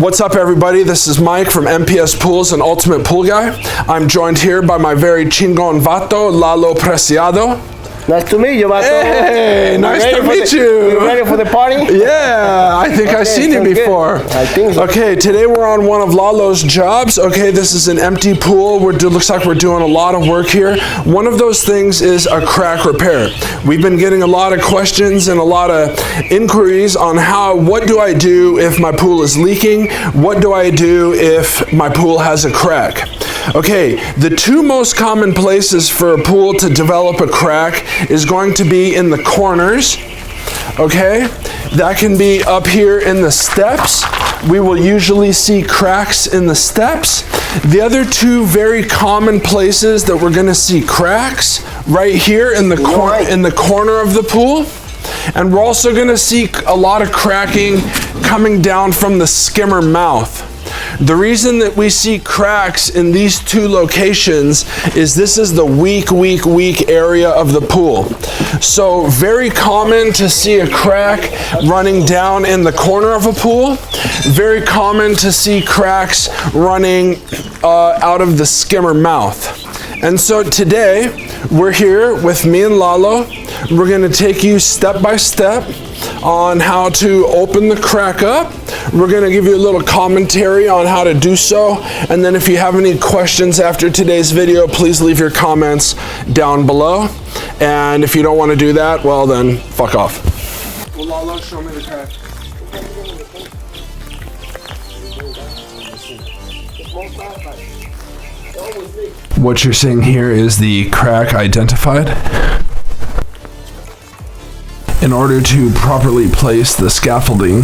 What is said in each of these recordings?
What's up, everybody? This is Mike from MPS Pools and Ultimate Pool Guy. I'm joined here by my very chingon vato, Lalo Preciado. Nice to meet you, Vato. Hey, nice to meet you. You ready for the party? Yeah, I think I've seen you before. Good. I think so. Okay, today we're on one of Lalo's jobs. Okay, this is an empty pool. Looks like we're doing a lot of work here. One of those things is a crack repair. We've been getting a lot of questions and a lot of inquiries on what do I do if my pool is leaking? What do I do if my pool has a crack? Okay, the two most common places for a pool to develop a crack is going to be in the corners. Okay, that can be up here in the steps. We will usually see cracks in the steps. The other two very common places that we're going to see cracks right here in the corner of the pool. And we're also going to see a lot of cracking coming down from the skimmer mouth. The reason that we see cracks in these two locations is this is the weak area of the pool. So very common to see a crack running down in the corner of a pool. Very common to see cracks running out of the skimmer mouth. And so today we're here with me and Lalo. We're going to take you step by step on how to open the crack up. We're going to give you a little commentary on how to do so, and then if you have any questions after today's video, please leave your comments down below. And if you don't want to do that, well then fuck off. Well, Lalo, show me the crack. What you're seeing here is the crack identified. In order to properly place the scaffolding,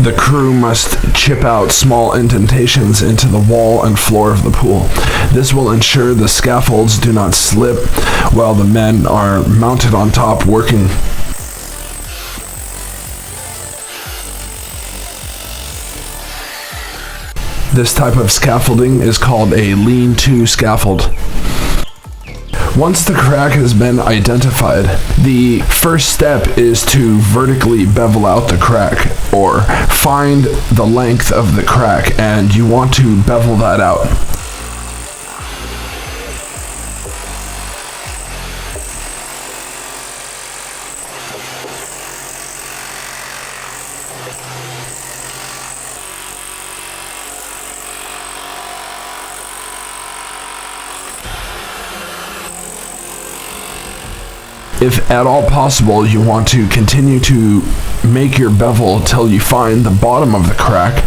the crew must chip out small indentations into the wall and floor of the pool. This will ensure the scaffolds do not slip while the men are mounted on top working. This type of scaffolding is called a lean-to scaffold. Once the crack has been identified, the first step is to vertically bevel out the crack, or find the length of the crack, and you want to bevel that out. If at all possible, you want to continue to make your bevel till you find the bottom of the crack.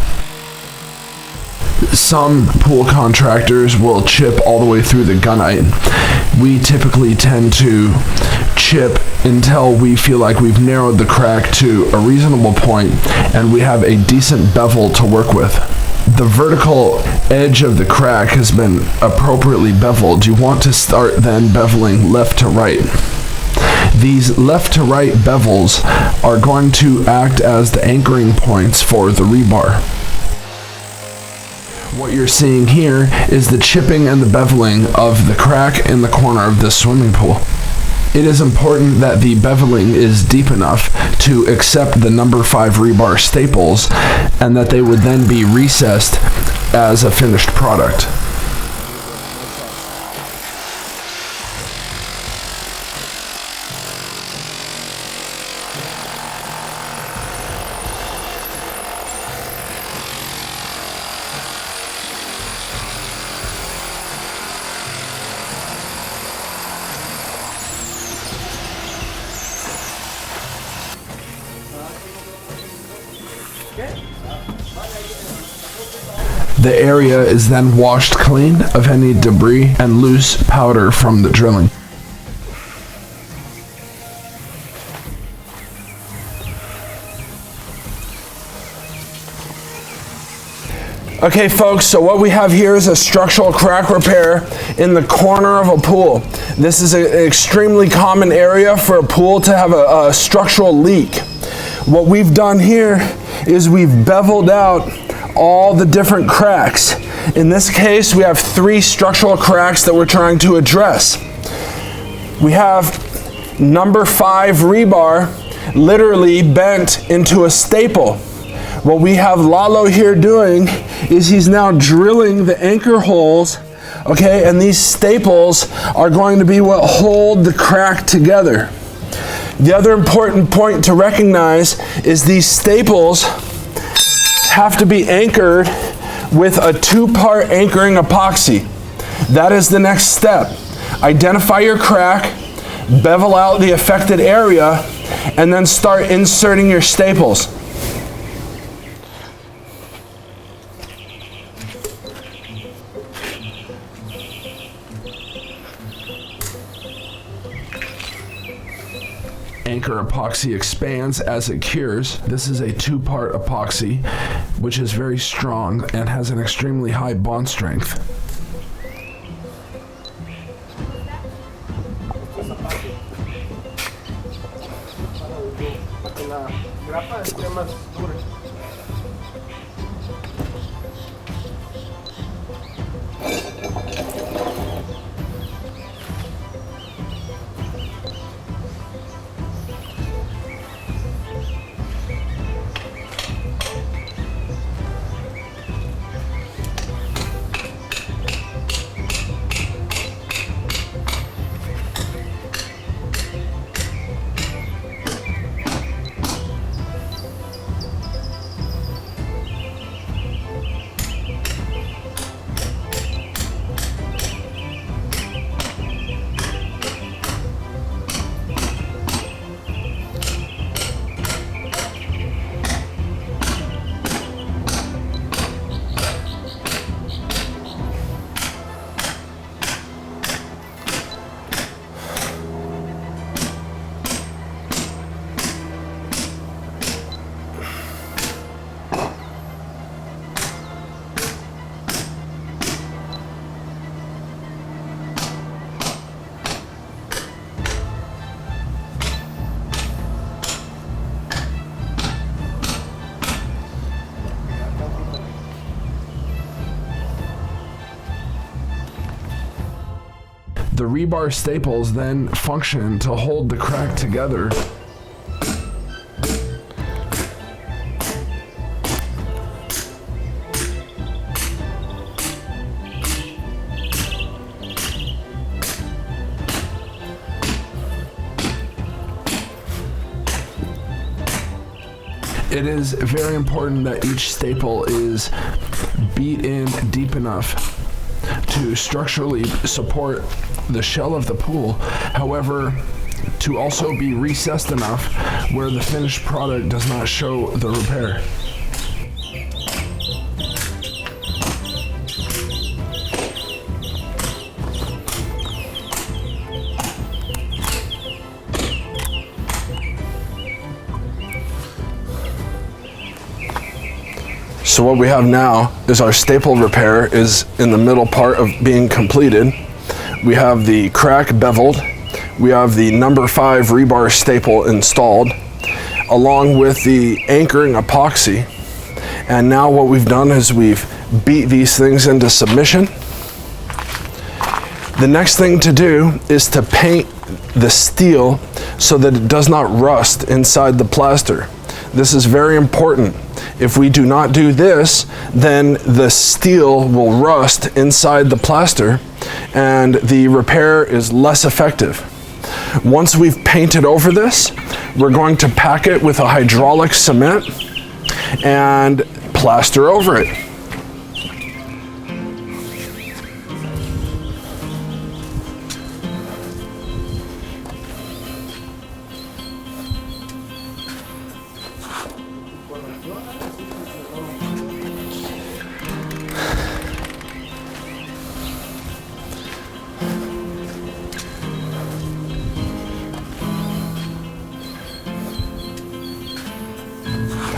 Some pool contractors will chip all the way through the gunite. We typically tend to chip until we feel like we've narrowed the crack to a reasonable point and we have a decent bevel to work with. The vertical edge of the crack has been appropriately beveled. You want to start then beveling left to right. These left to right bevels are going to act as the anchoring points for the rebar. What you're seeing here is the chipping and the beveling of the crack in the corner of this swimming pool. It is important that the beveling is deep enough to accept the number 5 rebar staples and that they would then be recessed as a finished product. The area is then washed clean of any debris and loose powder from the drilling. Okay folks, so what we have here is a structural crack repair in the corner of a pool. This is an extremely common area for a pool to have a structural leak. What we've done here is we've beveled out all the different cracks. In this case, we have 3 structural cracks that we're trying to address. We have number 5 rebar literally bent into a staple. What we have Lalo here doing is he's now drilling the anchor holes, okay, and these staples are going to be what hold the crack together. The other important point to recognize is these staples have to be anchored with a 2-part anchoring epoxy. That is the next step. Identify your crack, bevel out the affected area, and then start inserting your staples. Anchor epoxy expands as it cures. This is a 2-part epoxy, which is very strong and has an extremely high bond strength. The rebar staples then function to hold the crack together. It is very important that each staple is beat in deep enough to structurally support the shell of the pool, however, to also be recessed enough where the finished product does not show the repair. So what we have now is our staple repair is in the middle part of being completed. We have the crack beveled. We have the number 5 rebar staple installed, along with the anchoring epoxy. And now what we've done is we've beat these things into submission. The next thing to do is to paint the steel so that it does not rust inside the plaster. This is very important. If we do not do this, then the steel will rust inside the plaster and the repair is less effective. Once we've painted over this, we're going to pack it with a hydraulic cement and plaster over it.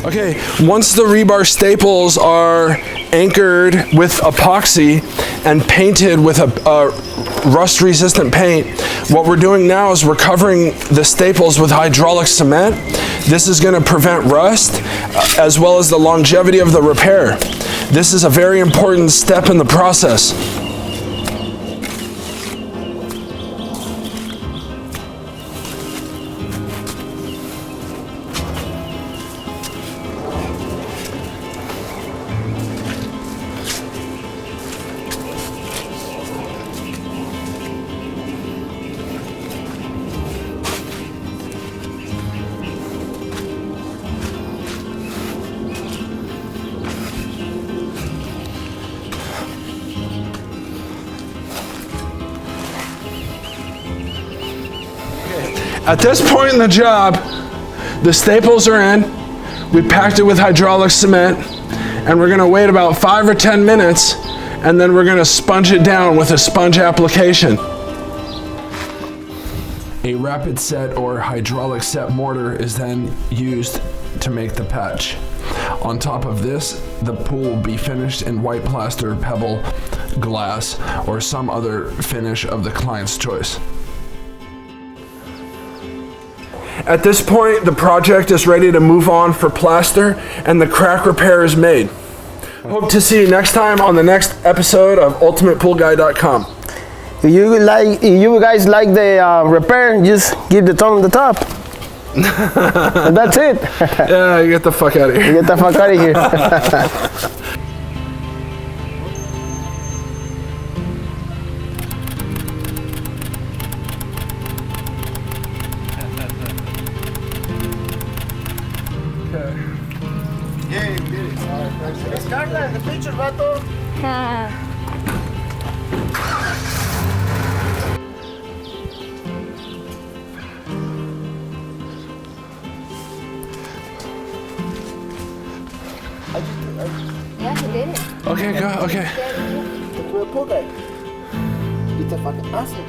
Okay, once the rebar staples are anchored with epoxy and painted with a rust-resistant paint, what we're doing now is we're covering the staples with hydraulic cement. This is going to prevent rust as well as the longevity of the repair. This is a very important step in the process. At this point in the job, the staples are in, we packed it with hydraulic cement, and we're gonna wait about 5 or 10 minutes, and then we're gonna sponge it down with a sponge application. A rapid set or hydraulic set mortar is then used to make the patch. On top of this, the pool will be finished in white plaster, pebble, glass, or some other finish of the client's choice. At this point, the project is ready to move on for plaster, and the crack repair is made. Hope to see you next time on the next episode of UltimatePoolGuy.com. If you guys like the repair, just give the thumb on the top. And that's it. Yeah, you get the fuck out of here. Get the fuck out of here. Yeah, you did it. All right, thanks. Carla, the picture, vato. Yeah, he did it. Okay, go, okay. Look to a pool guy. It's a fucking awesome.